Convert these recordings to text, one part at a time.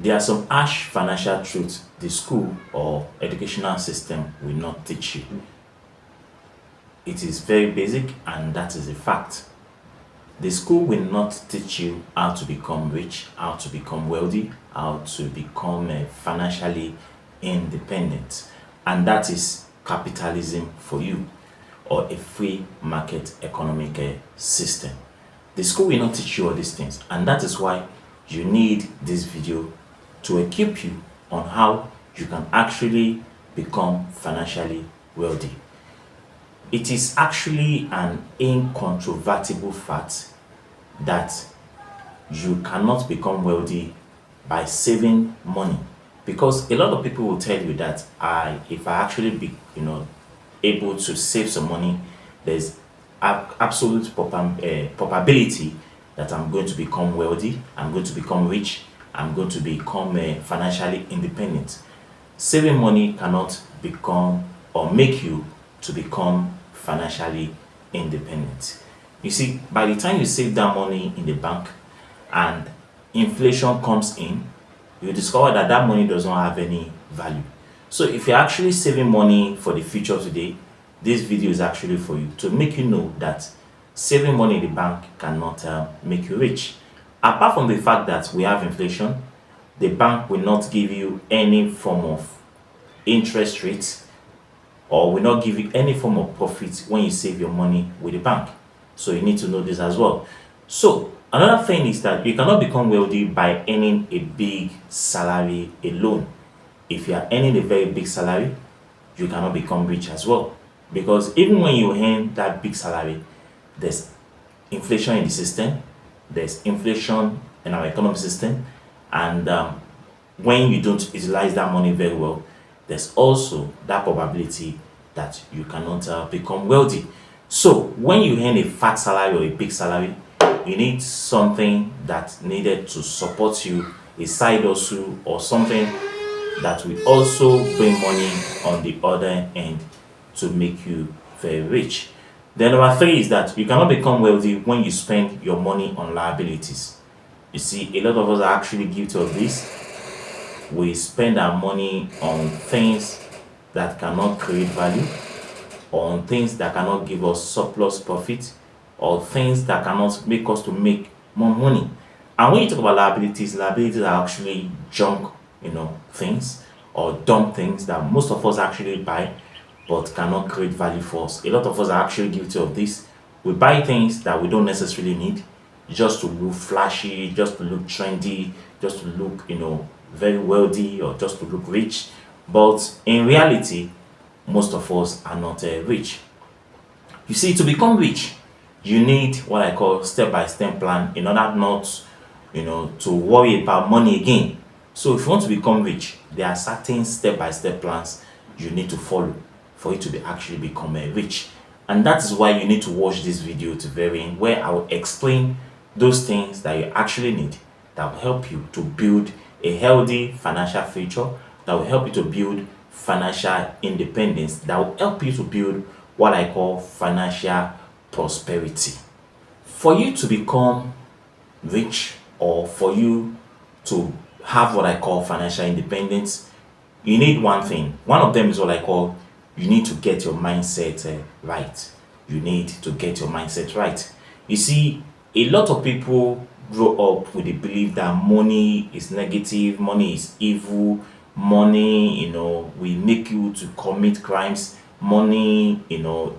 There are some harsh financial truths the school or educational system will not teach you. It is very basic, and that is a fact. The school will not teach you how to become rich, how to become wealthy, how to become financially independent. And that is capitalism for you, or a free market economic system. The school will not teach you all these things. And that is why you need this video to equip you on how you can actually become financially wealthy. It is actually an incontrovertible fact that you cannot become wealthy by saving money, because a lot of people will tell you that if I actually be able to save some money, there's absolute probability that I'm going to become wealthy, I'm going to become rich, I'm going to become financially independent. Saving money cannot become or make you to become financially independent. You see, by the time you save that money in the bank and inflation comes in, you discover that that money does not have any value. So if you're actually saving money for the future today, this video is actually for you to make you know that saving money in the bank cannot make you rich. Apart from the fact that we have inflation, the bank will not give you any form of interest rate, or will not give you any form of profit when you save your money with the bank. So you need to know this as well. So another thing is that you cannot become wealthy by earning a big salary alone. If you are earning a very big salary, you cannot become rich as well. Because even when you earn that big salary, there's inflation in the system, there's inflation in our economic system, and when you don't utilize that money very well, there's also that probability that you cannot become wealthy. So when you earn a fat salary or a big salary, you need something that needed to support you, a side hustle or something that will also bring money on the other end to make you very rich. Then number three is that you cannot become wealthy when you spend your money on liabilities. You see, a lot of us are actually guilty of this. We spend our money on things that cannot create value, or on things that cannot give us surplus profit, or things that cannot make us to make more money. And when you talk about liabilities, liabilities are actually junk, things or dumb things that most of us actually buy but cannot create value for us. A lot of us are actually guilty of this. We buy things that we don't necessarily need just to look flashy, just to look trendy, just to look, very wealthy, or just to look rich. But in reality, most of us are not rich. You see, to become rich, you need what I call step-by-step plan in order not, to worry about money again. So if you want to become rich, there are certain step-by-step plans you need to follow for you to actually become rich. And that is why you need to watch this video to very end, where I will explain those things that you actually need that will help you to build a healthy financial future, that will help you to build financial independence, that will help you to build what I call financial prosperity. For you to become rich, or for you to have what I call financial independence, you need one thing. One of them is what I call, you need to get your mindset right. You need to get your mindset right. You see, a lot of people grow up with the belief that money is negative, money is evil, money, will make you to commit crimes. Money,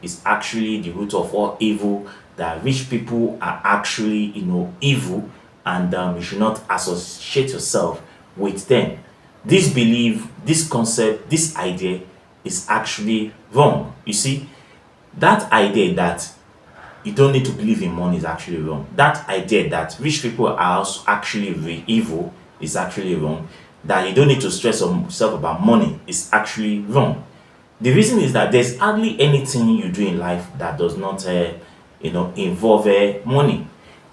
is actually the root of all evil, that rich people are actually, evil, and you should not associate yourself with them. This belief, this concept, this idea is actually wrong. You see, that idea that you don't need to believe in money is actually wrong. That idea that rich people are also actually evil is actually wrong. That you don't need to stress yourself about money is actually wrong. The reason is that there's hardly anything you do in life that does not, involve money.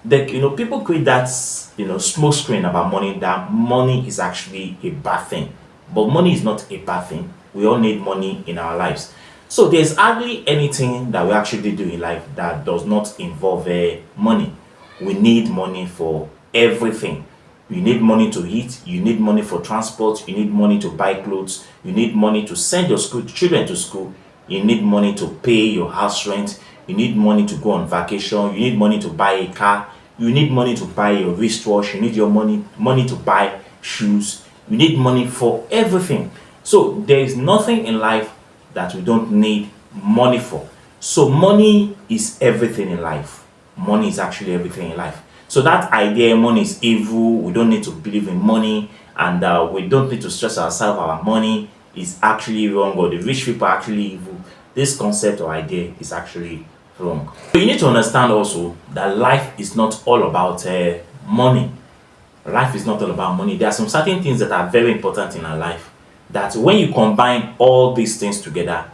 People create that, smoke screen about money, that money is actually a bad thing. But money is not a bad thing. We all need money in our lives. So there's hardly anything that we actually do in life that does not involve money. We need money for everything. You need money to eat, you need money for transport, you need money to buy clothes, you need money to send your children to school, you need money to pay your house rent, you need money to go on vacation, you need money to buy a car, you need money to buy your wristwatch, you need your money to buy shoes, you need money for everything. So there is nothing in life that we don't need money for. So money is everything in life. Money is actually everything in life. So that idea money is evil, we don't need to believe in money, and we don't need to stress ourselves our money is actually wrong, or the rich people are actually evil. This concept or idea is actually wrong. So you need to understand also that life is not all about money. Life is not all about money. There are some certain things that are very important in our life that when you combine all these things together,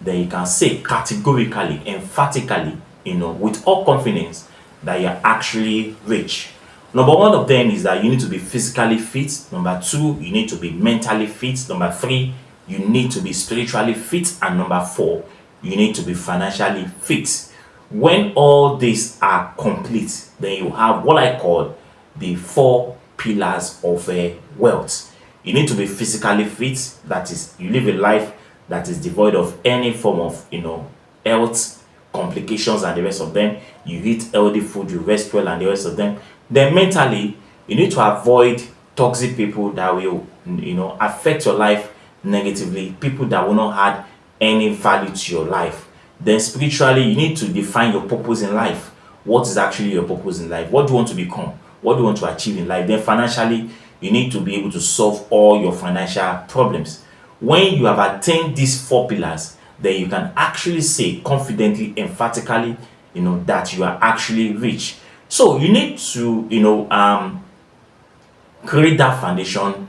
then you can say categorically, emphatically, with all confidence that you're actually rich. Number one of them is that you need to be physically fit. Number two, you need to be mentally fit. Number three, you need to be spiritually fit. And number four, you need to be financially fit. When all these are complete, then you have what I call the four pillars of wealth. You need to be physically fit, that is, you live a life that is devoid of any form of health complications and the rest of them. You eat healthy food, you rest well, and the rest of them. Then mentally, you need to avoid toxic people that will affect your life negatively, people that will not add any value to your life. Then spiritually, you need to define your purpose in life. What is actually your purpose in life? What do you want to become? What do you want to achieve in life? Then financially, you need to be able to solve all your financial problems. When you have attained these four pillars, then you can actually say confidently, emphatically, that you are actually rich. So you need to, create that foundation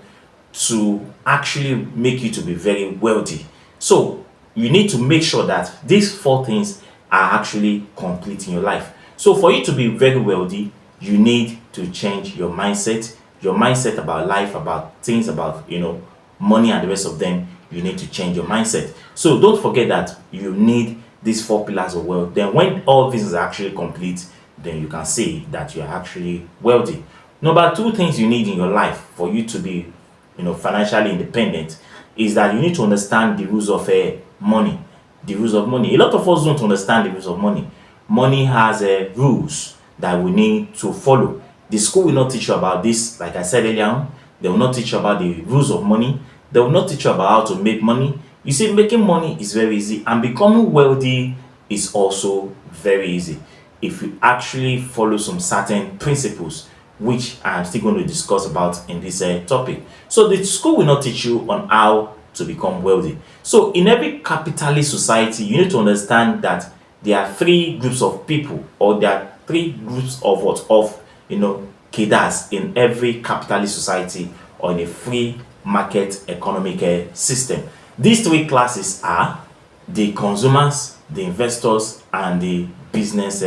to actually make you to be very wealthy. So you need to make sure that these four things are actually complete in your life. So for you to be very wealthy, you need to change your mindset about life, about things, about money and the rest of them. You need to change your mindset. So don't forget that you need these four pillars of wealth. Then when all things are actually complete, then you can say that you are actually wealthy. Number two things you need in your life for you to be financially independent is that you need to understand the rules of money. The rules of money. A lot of us don't understand the rules of money. Money has rules that we need to follow. The school will not teach you about this. Like I said earlier on, they will not teach you about the rules of money. They will not teach you about how to make money. You see, making money is very easy, and becoming wealthy is also very easy if you actually follow some certain principles, which I am still going to discuss about in this topic. So the school will not teach you on how to become wealthy. So in every capitalist society, you need to understand that there are three groups of people, or there are three groups of cadres in every capitalist society or in a free market economic system. These three classes are the consumers, the investors, and the business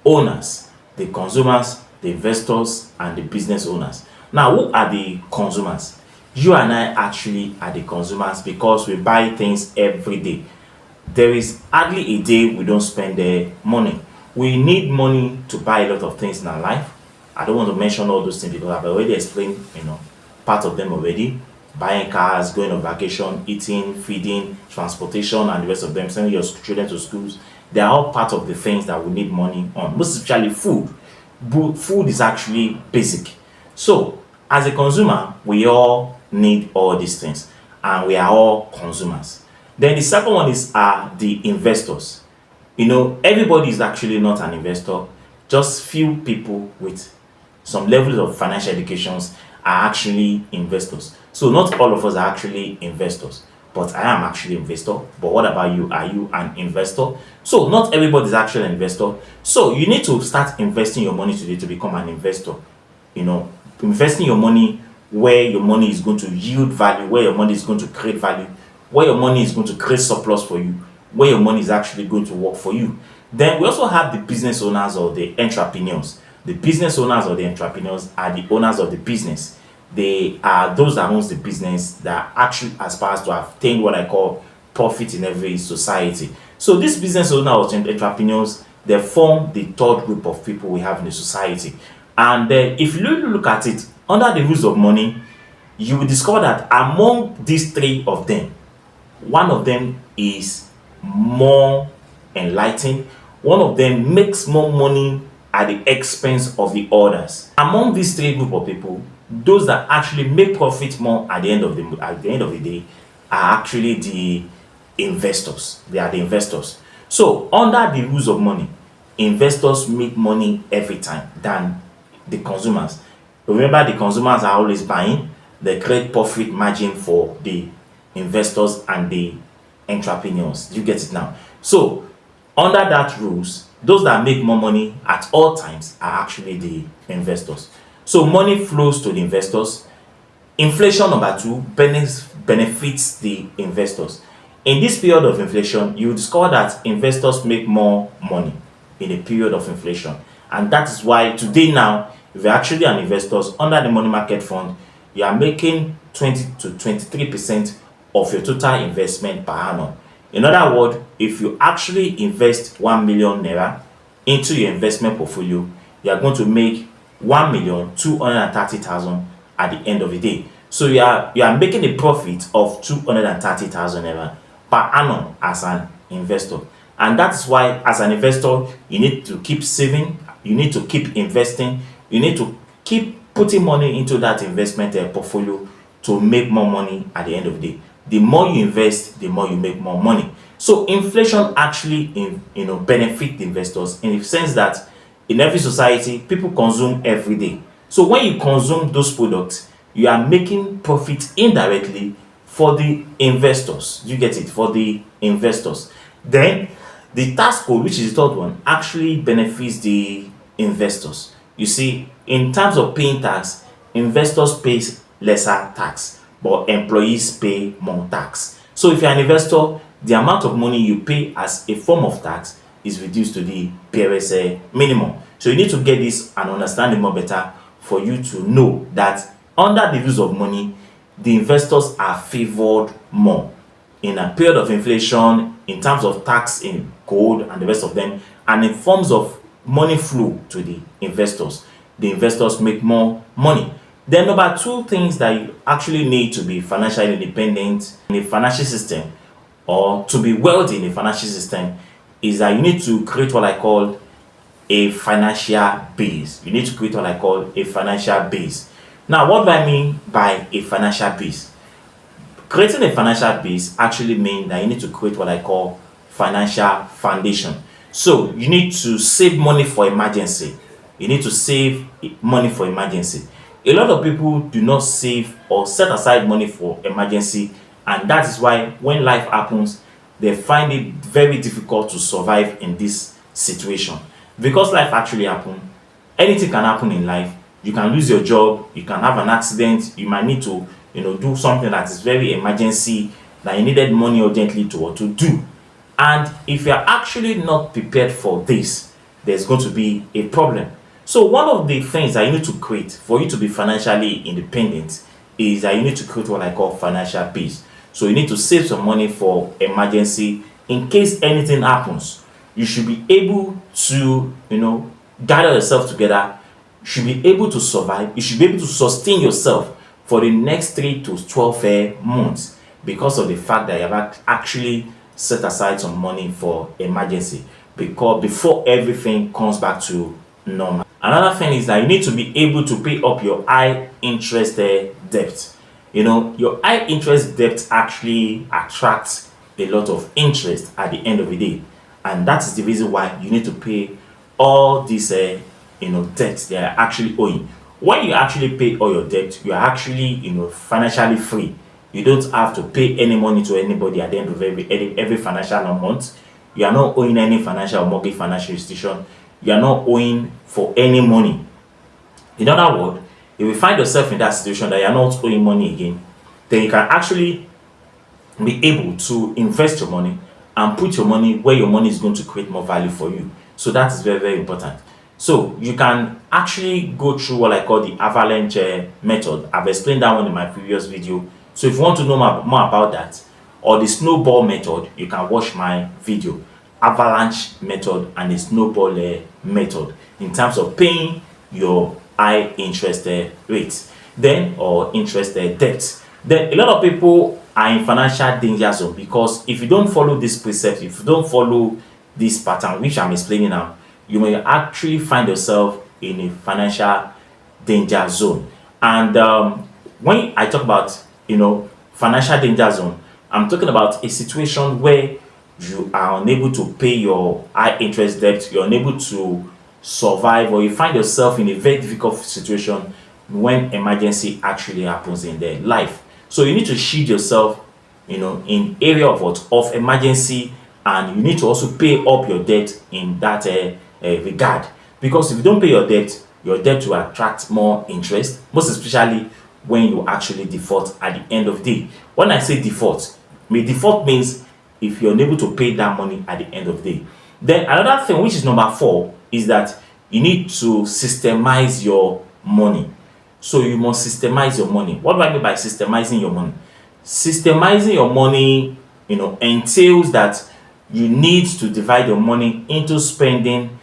owners. The consumers, the investors, and the business owners. Now, who are the consumers? You and I actually are the consumers because we buy things every day. There is hardly a day we don't spend money. We need money to buy a lot of things in our life. I don't want to mention all those things because I've already explained, part of them already. Buying cars, going on vacation, eating, feeding, transportation, and the rest of them, sending your children to schools. They are all part of the things that we need money on, most especially food. Food is actually basic. So, as a consumer, we all need all these things, and we are all consumers. Then the second one is the investors. Everybody is actually not an investor. Just few people with some levels of financial educations are actually investors. So not all of us are actually investors, but I am actually an investor. But what about you? Are you an investor? So not everybody is actually an investor. So you need to start investing your money today to become an investor. Investing your money where your money is going to yield value, where your money is going to create value, where your money is going to create surplus for you, where your money is actually going to work for you. Then we also have the business owners or the entrepreneurs. The business owners or the entrepreneurs are the owners of the business. They are those that owns the business that actually aspires to attain what I call profit in every society. So these business owners or entrepreneurs, they form the third group of people we have in the society. And if you really look at it, under the rules of money, you will discover that among these three of them, one of them is more enlightened, one of them makes more money at the expense of the others. Among these three group of people, those that actually make profit more at the end of the day are actually the investors. They are the investors. So under the rules of money, investors make money every time than the consumers. Remember, the consumers are always buying. They create profit margin for the investors and the entrepreneurs. You get it now? So under that rules, those that make more money at all times are actually the investors. So money flows to the investors. Inflation, number two, benefits the investors. In this period of inflation, you discover that investors make more money in a period of inflation. And that is why today now, if you're actually an investor under the money market fund, you are making 20 to 23% of your total investment per annum. In other words, if you actually invest 1 million naira into your investment portfolio, you are going to make 1,230,000 at the end of the day. So you are making a profit of 230,000 naira per annum as an investor. And that's why as an investor, you need to keep saving, you need to keep investing, you need to keep putting money into that investment portfolio to make more money at the end of the day. The more you invest, the more you make more money. So inflation actually benefit the investors in the sense that in every society, people consume every day. So when you consume those products, you are making profit indirectly for the investors. You get it? For the investors. Then the tax code, which is the third one, actually benefits the investors. You see, in terms of paying tax, investors pay lesser tax, but employees pay more tax. So if you're an investor, the amount of money you pay as a form of tax is reduced to the barest minimum. So you need to get this and understand it more better for you to know that under the rules of money, the investors are favored more in a period of inflation, in terms of tax in gold and the rest of them, and in forms of money flow to the investors. The investors make more money. Then number two things that you actually need to be financially independent in a financial system, or to be wealthy in a financial system, is that you need to create what I call a financial base. You need to create what I call a financial base. Now, what do I mean by a financial base? Creating a financial base actually means that you need to create what I call financial foundation. So you need to save money for emergency. You need to save money for emergency. A lot of people do not save or set aside money for emergency, and that is why when life happens, they find it very difficult to survive in this situation. Because life actually happens, anything can happen in life. You can lose your job, you can have an accident, you might need to do something that is very emergency, that you needed money urgently to do. And if you're actually not prepared for this, there's going to be a problem. So one of the things that you need to create for you to be financially independent is that you need to create what I call financial base. So you need to save some money for emergency in case anything happens. You should be able to, gather yourself together. You should be able to survive. You should be able to sustain yourself for the next 3 to 12 months because of the fact that you have actually set aside some money for emergency, because before everything comes back to normal. Another thing is that you need to be able to pay up your high interest debt. Your high interest debt actually attracts a lot of interest at the end of the day, and that is the reason why you need to pay all these debts they are actually owing. When you actually pay all your debt, you are actually financially free. You don't have to pay any money to anybody at the end of every financial month. You are not owing any financial or mortgage financial institution. You are not owing for any money. In other words, if you find yourself in that situation that you are not owing money again, then you can actually be able to invest your money and put your money where your money is going to create more value for you. So that is very, very important. So you can actually go through what I call the avalanche method. I've explained that one in my previous video. So if you want to know more about that, or the snowball method, you can watch my video, avalanche method and the snowball method, in terms of paying your high interest rates. then or interest debt. Then a lot of people are in financial danger zone because if you don't follow this precept, if you don't follow this pattern, which I'm explaining now, you may actually find yourself in a financial danger zone. And when I talk about financial danger zone, I'm talking about a situation where you are unable to pay your high interest debt, you're unable to survive, or you find yourself in a very difficult situation when emergency actually happens in their life. So you need to shield yourself, in area of what of emergency, and you need to also pay up your debt in that regard. Because if you don't pay your debt will attract more interest, most especially when you actually default at the end of the day. When I say default, default means if you're unable to pay that money at the end of the day. Then another thing, which is number 4, is that you need to systemize your money. So you must systemize your money. What do I mean by systemizing your money? Systemizing your money, entails that you need to divide your money into spending,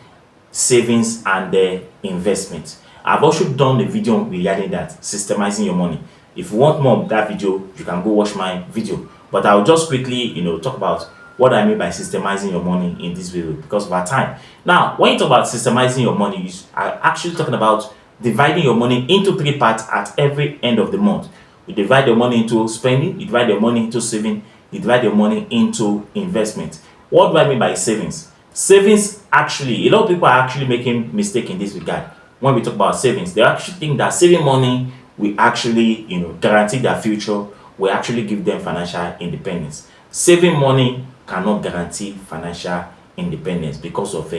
savings, and investment. I've also done a video regarding that, systemizing your money. If you want more of that video, you can go watch my video. But I'll just quickly, talk about what I mean by systemizing your money in this video because of our time. Now, when you talk about systemizing your money, you are actually talking about dividing your money into 3 parts at every end of the month. You divide your money into spending, you divide your money into saving, you divide your money into investment. What do I mean by savings? Savings, actually, a lot of people are actually making mistake in this regard. When we talk about savings, they actually think that saving money will actually, guarantee their future, will actually give them financial independence. Saving money cannot guarantee financial independence because of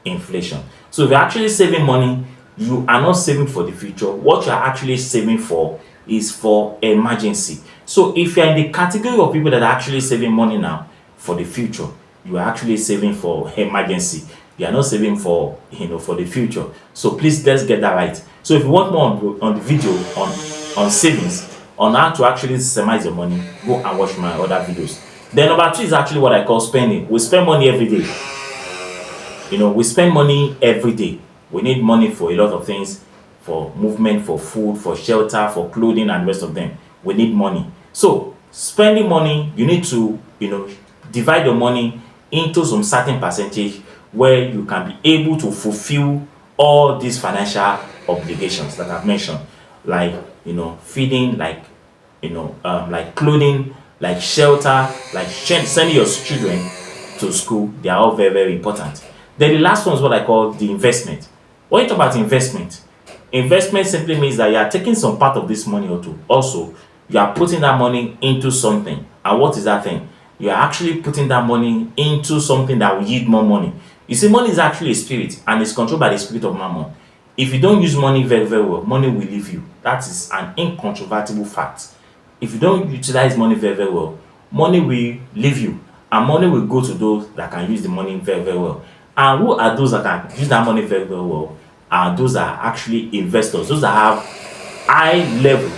inflation. So if you're actually saving money, you are not saving for the future. What you're actually saving for is for emergency. So if you're in the category of people that are actually saving money now for the future, you are actually saving for emergency. You are not saving for for the future. So please, let's get that right. So if you want more on the video on savings, on how to actually systemize your money, go and watch my other videos. Then number 2 is actually what I call spending. We spend money every day. We spend money every day. We need money for a lot of things, for movement, for food, for shelter, for clothing, and the rest of them. We need money. So spending money, you need to divide your money into some certain percentage where you can be able to fulfill all these financial obligations that I've mentioned, like feeding, like like clothing, like shelter, like sending your children to school. They are all very, very important. Then the last one is what I call the investment. When you talk about investment simply means that you are taking some part of this money, or also you are putting that money into something. And what is that thing? You are actually putting that money into something that will yield more money. You see, money is actually a spirit, and it's controlled by the spirit of mammon. If you don't use money very, very well, money will leave you. That is an incontrovertible fact. If you don't utilize money very, very well, money will leave you, and money will go to those that can use the money very, very well. And who are those that can use that money very, very well? Are those that are actually investors, those that have high level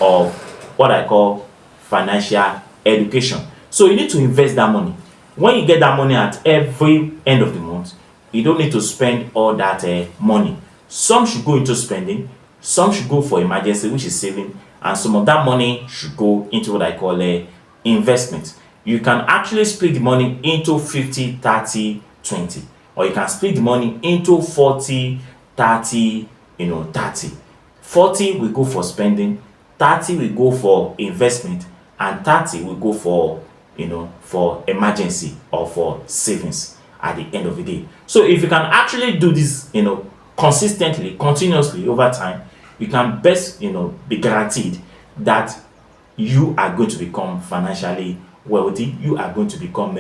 of what I call financial education. So you need to invest that money. When you get that money at every end of the month, you don't need to spend all that money. Some should go into spending, some should go for emergency, which is saving, and some of that money should go into what I call investment. You can actually split the money into 50, 30, 20, or you can split the money into 40, 30, 30. 40 will go for spending, 30 will go for investment, and 30 will go for for emergency or for savings at the end of the day. So if you can actually do this consistently, continuously over time, you can best be guaranteed that you are going to become financially wealthy, you are going to become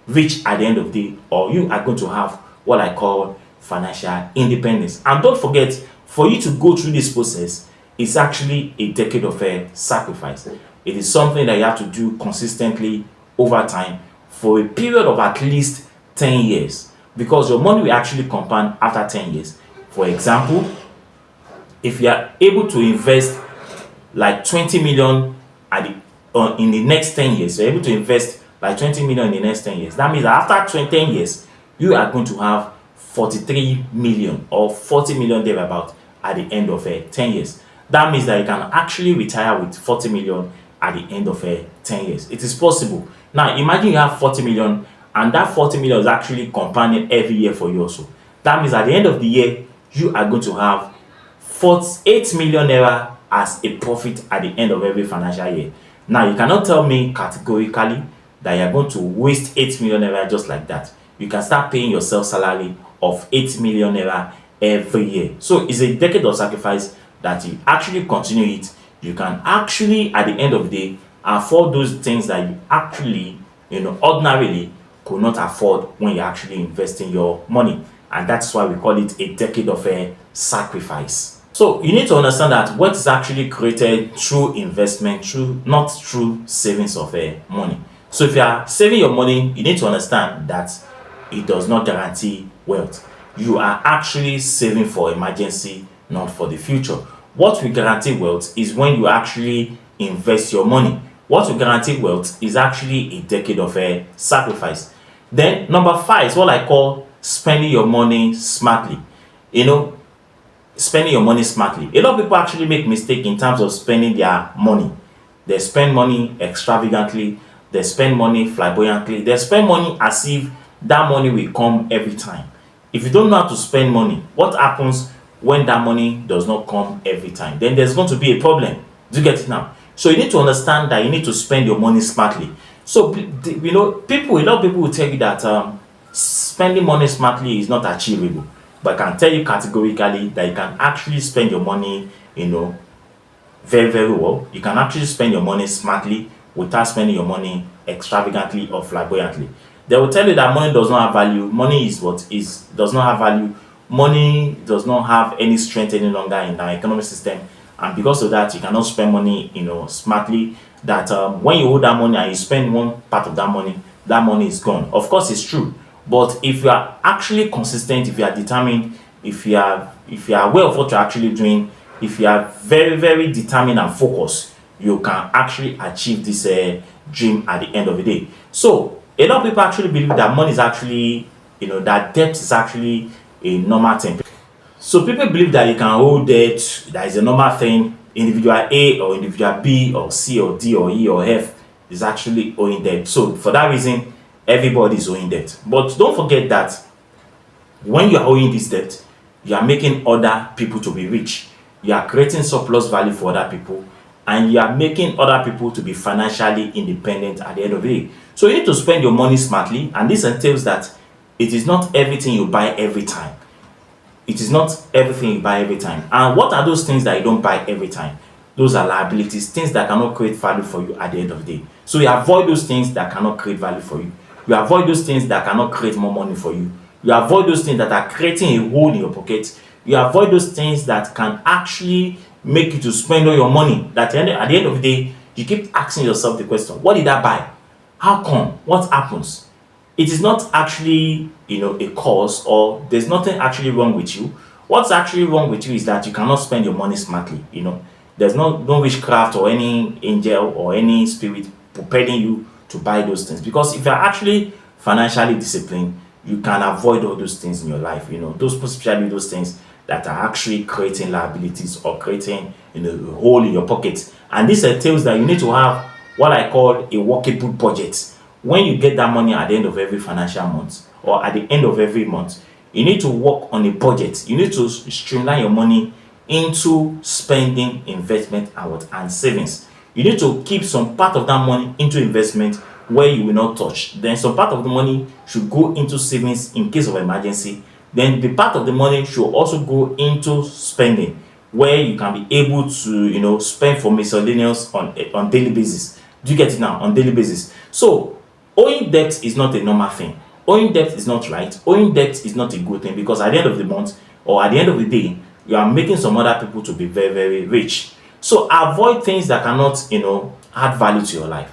rich at the end of the day, or you are going to have what I call financial independence. And don't forget, for you to go through this process, it's actually a decade of sacrifice. It is something that you have to do consistently over time for a period of at least 10 years, because your money will actually compound after 10 years. For example, if you are able to invest like 20 million in the next 10 years, you're able to invest like 20 million in the next 10 years. That means that after 10 years, you are going to have 43 million or 40 million thereabout at the end of 10 years. That means that you can actually retire with 40 million at the end of 10 years. It is possible. Now, imagine you have 40 million and that 40 million is actually compounding every year for you also. That means at the end of the year, you are going to have 48 million naira as a profit at the end of every financial year. Now, you cannot tell me categorically that you are going to waste 8 million naira just like that. You can start paying yourself salary of 8 million naira every year. So it's a decade of sacrifice that you actually continue it. You can actually, at the end of the day, afford those things that you actually, ordinarily could not afford when you're actually investing your money. And that's why we call it a decade of a sacrifice. So you need to understand that what is actually created through investment, not through savings of money. So if you are saving your money, you need to understand that it does not guarantee wealth. You are actually saving for emergency, not for the future. What will guarantee wealth is when you actually invest your money. What will guarantee wealth is actually a decade of a sacrifice. Then number 5 is what I call spending your money smartly. Spending your money smartly. A lot of people actually make mistake in terms of spending their money. They spend money extravagantly. They spend money flamboyantly. They spend money as if that money will come every time. If you don't know how to spend money, what happens when that money does not come every time? Then there's going to be a problem. Do you get it now? So you need to understand that you need to spend your money smartly. So a lot of people will tell you that spending money smartly is not achievable. But I can tell you categorically that you can actually spend your money, very, very well. You can actually spend your money smartly without spending your money extravagantly or flamboyantly. They will tell you that money does not have value. Money does not have value. Money does not have any strength any longer in our economic system. And because of that, you cannot spend money, smartly. That when you hold that money and you spend one part of that money is gone. Of course, it's true. But if you are actually consistent, if you are determined, if you are aware of what you're actually doing, if you are very, very determined and focused, you can actually achieve this dream at the end of the day. So a lot of people actually believe that money is actually, that debt is actually a normal thing. So people believe that you can hold debt, that is a normal thing. Individual A or individual B or C or D or E or F is actually owing debt. So for that reason, everybody is owing debt. But don't forget that when you are owing this debt, you are making other people to be rich. You are creating surplus value for other people, and you are making other people to be financially independent at the end of the day. So you need to spend your money smartly, and this entails that it is not everything you buy every time. It is not everything you buy every time. And what are those things that you don't buy every time? Those are liabilities, things that cannot create value for you at the end of the day. So you avoid those things that cannot create value for you. You avoid those things that cannot create more money for you. You avoid those things that are creating a hole in your pocket. You avoid those things that can actually make you to spend all your money. That at the end of the day, you keep asking yourself the question, what did I buy? How come? What happens? It is not actually, a cause, or there's nothing actually wrong with you. What's actually wrong with you is that you cannot spend your money smartly. There's no witchcraft or any angel or any spirit propelling you to buy those things. Because if you're actually financially disciplined, you can avoid all those things in your life. Especially those things that are actually creating liabilities or creating a hole in your pocket. And this entails that you need to have what I call a workable budget. When you get that money at the end of every financial month or at the end of every month, you need to work on a budget. You need to streamline your money into spending, investment, and savings. You need to keep some part of that money into investment where you will not touch. Then some part of the money should go into savings in case of emergency. Then the part of the money should also go into spending, where you can be able to spend for miscellaneous on daily basis. Do you get it now? On daily basis. So owing debt is not a normal thing. Owing debt is not right. Owing debt is not a good thing, because at the end of the month or at the end of the day, you are making some other people to be very, very rich. So avoid things that cannot, add value to your life.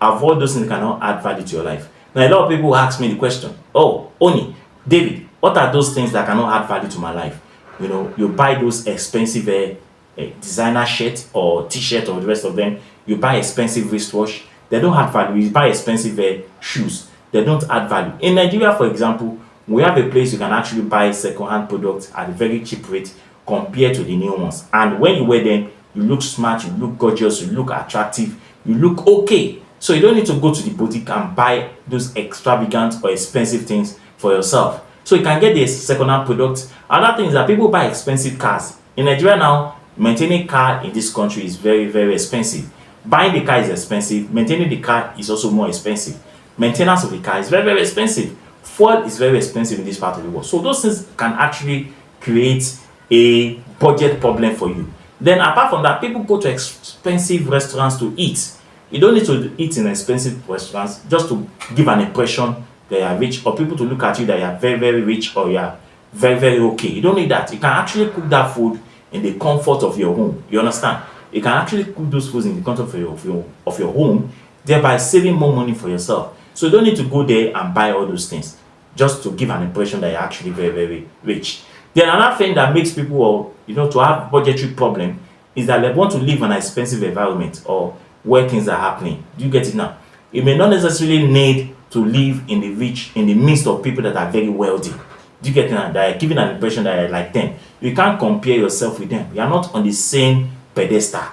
Avoid those things that cannot add value to your life. Now, a lot of people ask me the question, oh, Oni, David, what are those things that cannot add value to my life? You buy those expensive designer shirt or t-shirt or the rest of them. You buy expensive wristwatch. They don't add value. You buy expensive shoes. They don't add value. In Nigeria, for example, we have a place you can actually buy second-hand products at a very cheap rate compared to the new ones. And when you wear them, you look smart, you look gorgeous, you look attractive, you look okay. So you don't need to go to the boutique and buy those extravagant or expensive things for yourself. So you can get the second-hand product. Another thing is that people buy expensive cars. In Nigeria now, maintaining a car in this country is very, very expensive. Buying the car is expensive. Maintaining the car is also more expensive. Maintenance of the car is very, very expensive. Fuel is very expensive in this part of the world. So those things can actually create a budget problem for you. Then apart from that, people go to expensive restaurants to eat. You don't need to eat in expensive restaurants just to give an impression that you are rich, or people to look at you that you are very, very rich, or you are very, very okay. You don't need that. You can actually cook that food in the comfort of your home. You understand? You can actually cook those foods in the comfort of your home, thereby saving more money for yourself. So you don't need to go there and buy all those things just to give an impression that you're actually very, very rich. Then another thing that makes people, to have budgetary problem is that they want to live in an expensive environment or where things are happening. Do you get it now? You may not necessarily need to live in the midst of people that are very wealthy. Do you get it now? That are giving an impression that you're like them. You can't compare yourself with them. You are not on the same pedestal.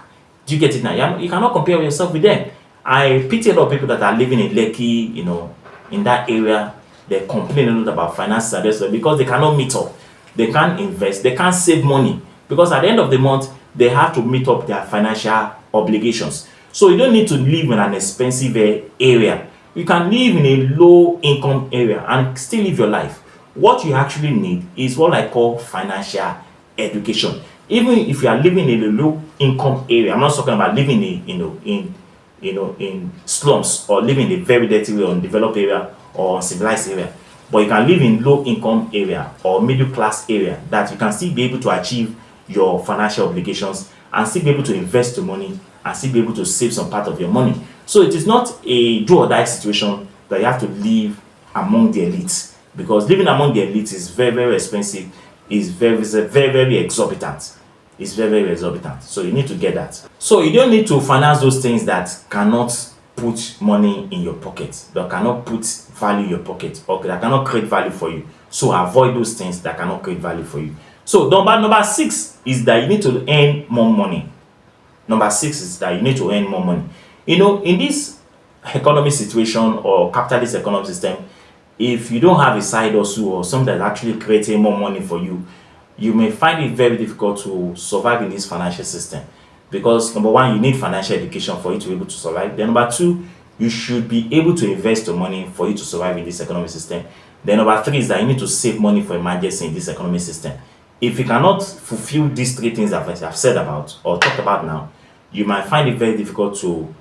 Do you get it now? You cannot compare yourself with them. I pity a lot of people that are living in Lekki, in that area. They complain a lot about finances because they cannot meet up. They can't invest. They can't save money because at the end of the month, they have to meet up their financial obligations. So you don't need to live in an expensive area. You can live in a low income area and still live your life. What you actually need is what I call financial education. Even if you are living in a low income area, I'm not talking about living in slums or living in a very dirty or undeveloped area or civilized area, but you can live in low income area or middle class area that you can still be able to achieve your financial obligations and still be able to invest the money and still be able to save some part of your money. So it is not a do or die situation that you have to live among the elites, because living among the elites is very, very expensive, is very, very, very exorbitant. It's very, very exorbitant. So you need to get that. So you don't need to finance those things that cannot put money in your pocket, that cannot put value in your pocket, or that cannot create value for you. So avoid those things that cannot create value for you. So number 6 is that you need to earn more money. Number 6 is that you need to earn more money. In this economic situation or capitalist economic system, if you don't have a side hustle or something that's actually creating more money for you, you may find it very difficult to survive in this financial system. Because number 1, you need financial education for you to be able to survive. Then number 2, you should be able to invest your money for you to survive in this economic system. Then number 3 is that you need to save money for emergency in this economic system. If you cannot fulfill these 3 things that I've said about or talked about now, you might find it very difficult to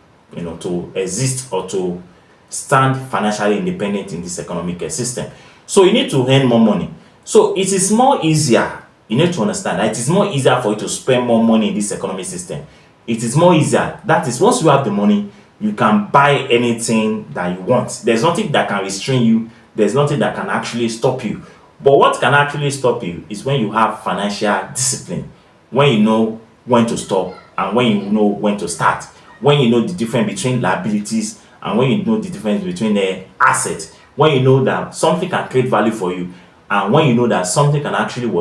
exist or to stand financially independent in this economic system. So you need to earn more money. So it is more easier. You need to understand that it is more easier for you to spend more money in this economic system. It is more easier. That is, once you have the money, you can buy anything that you want. There's nothing that can restrain you. There's nothing that can actually stop you. But what can actually stop you is when you have financial discipline, when you know when to stop and when you know when to start, when you know the difference between liabilities and when you know the difference between the assets, when you know that something can create value for you and when you know that something can actually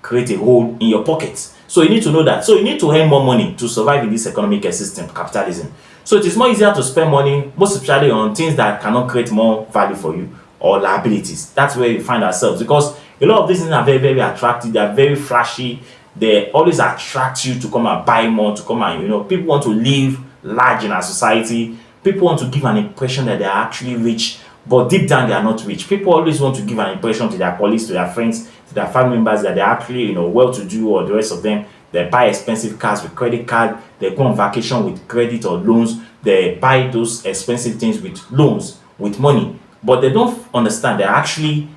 create a hole in your pocket. So you need to know that. So you need to earn more money to survive in this economic system, capitalism. So it is more easier to spend money, most especially on things that cannot create more value for you or liabilities. That's where we find ourselves, because a lot of these things are very, very attractive. They are very flashy. They always attract you to come and buy more, to come and, people want to live large in our society. People want to give an impression that they are actually rich, but deep down they are not rich. People always want to give an impression to their colleagues, to their friends, to their family members that they're actually, well-to-do, or the rest of them. They buy expensive cars with credit card. They go on vacation with credit or loans. They buy those expensive things with loans, with money. But they don't understand they're actually,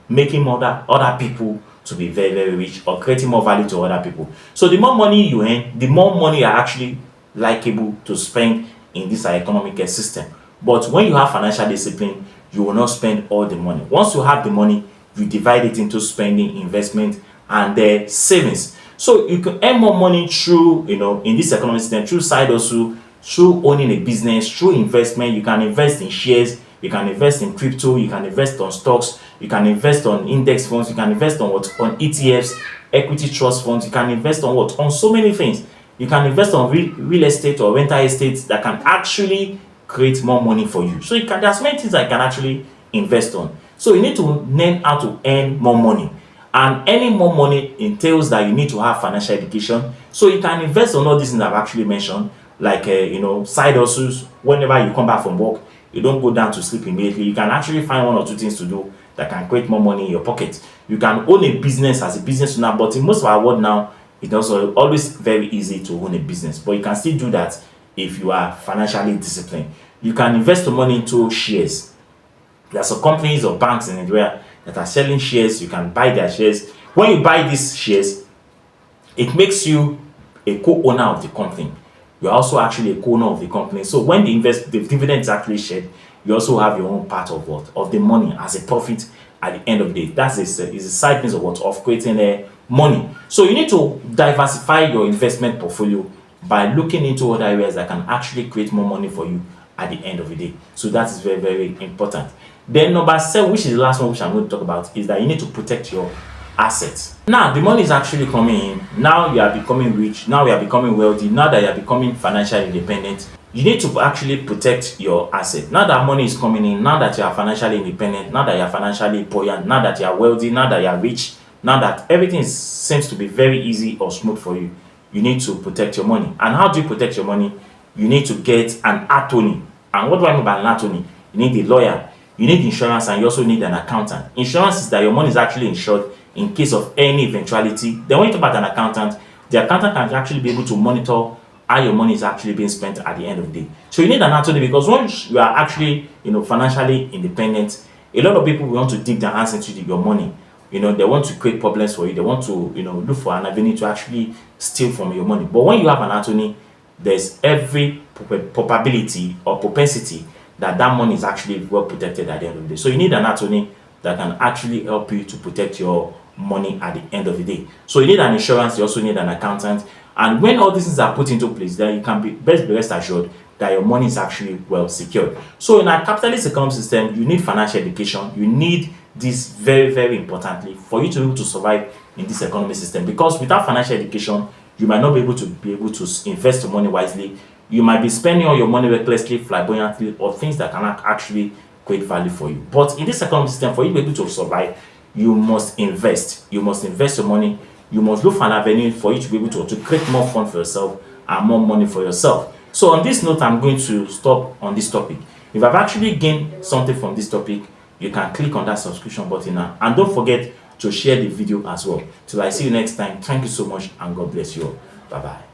making other people to be very, very rich or creating more value to other people. So the more money you earn, the more money you're actually likable to spend in this economic system. But when you have financial discipline, you will not spend all the money. Once you have the money, you divide it into spending, investment, and the savings. So you can earn more money through, in this economic system, through side hustle, through owning a business, through investment. You can invest in shares, you can invest in crypto, you can invest on stocks, you can invest on index funds, you can invest on ETFs. equity trust funds. You can invest on what? On so many things. You can invest on real estate or rental estates that can actually create more money for you. So there's many things that you can actually invest on. So you need to learn how to earn more money. And earning more money entails that you need to have financial education. So you can invest on all these things I've actually mentioned, like side hustles. Whenever you come back from work, you don't go down to sleep immediately. You can actually find one or two things to do that can create more money in your pocket. You can own a business as a business owner, but in most of our world now, it's also always very easy to own a business. But you can still do that if you are financially disciplined. You can invest your money into shares. There are some companies or banks in Nigeria that are selling shares. You can buy their shares. When you buy these shares, it makes you a co-owner of the company. You're also actually a co-owner of the company. So when the dividend is actually shared, you also have your own part of what? Of the money as a profit at the end of the day. That is a side business of what? Of creating money. So you need to diversify your investment portfolio by looking into other areas that can actually create more money for you at the end of the day. So that is very, very important. Then number 7, which is the last one which I'm going to talk about, is that you need to protect your assets. Now the money is actually coming in. Now you are becoming rich. Now you are becoming wealthy. Now that you are becoming financially independent, you need to actually protect your asset. Now that money is coming in, now that you are financially independent, now that you are financially buoyant, now that you are wealthy, now that you are rich, now that everything seems to be very easy or smooth for you, you need to protect your money. And how do you protect your money? You need to get an attorney. And what do I mean by an attorney? You need a lawyer, you need insurance, and you also need an accountant. Insurance is that your money is actually insured in case of any eventuality. Then when you talk about an accountant, the accountant can actually be able to monitor how your money is actually being spent at the end of the day. So you need an attorney, because once you are actually financially independent, a lot of people want to dig their hands into your money. They want to create problems for you. They want to look for an avenue to actually steal from your money. But when you have an attorney, there's every probability or propensity that money is actually well protected at the end of the day. So you need an attorney that can actually help you to protect your money at the end of the day. So you need an insurance, you also need an accountant. And when all these things are put into place, then you can be rest assured that your money is actually well secured. So in our capitalist economic system, you need financial education. You need this very, very importantly for you to be able to survive in this economic system. Because without financial education, you might not be able to invest your money wisely. You might be spending all your money recklessly, flamboyantly, or things that cannot actually create value for you. But in this economic system, for you to be able to survive, you must invest. You must invest your money. You must look for an avenue for you to be able to create more fun for yourself and more money for yourself. So on this note, I'm going to stop on this topic. If I've actually gained something from this topic, you can click on that subscription button now. And don't forget to share the video as well. Till I see you next time, thank you so much and God bless you all. Bye-bye.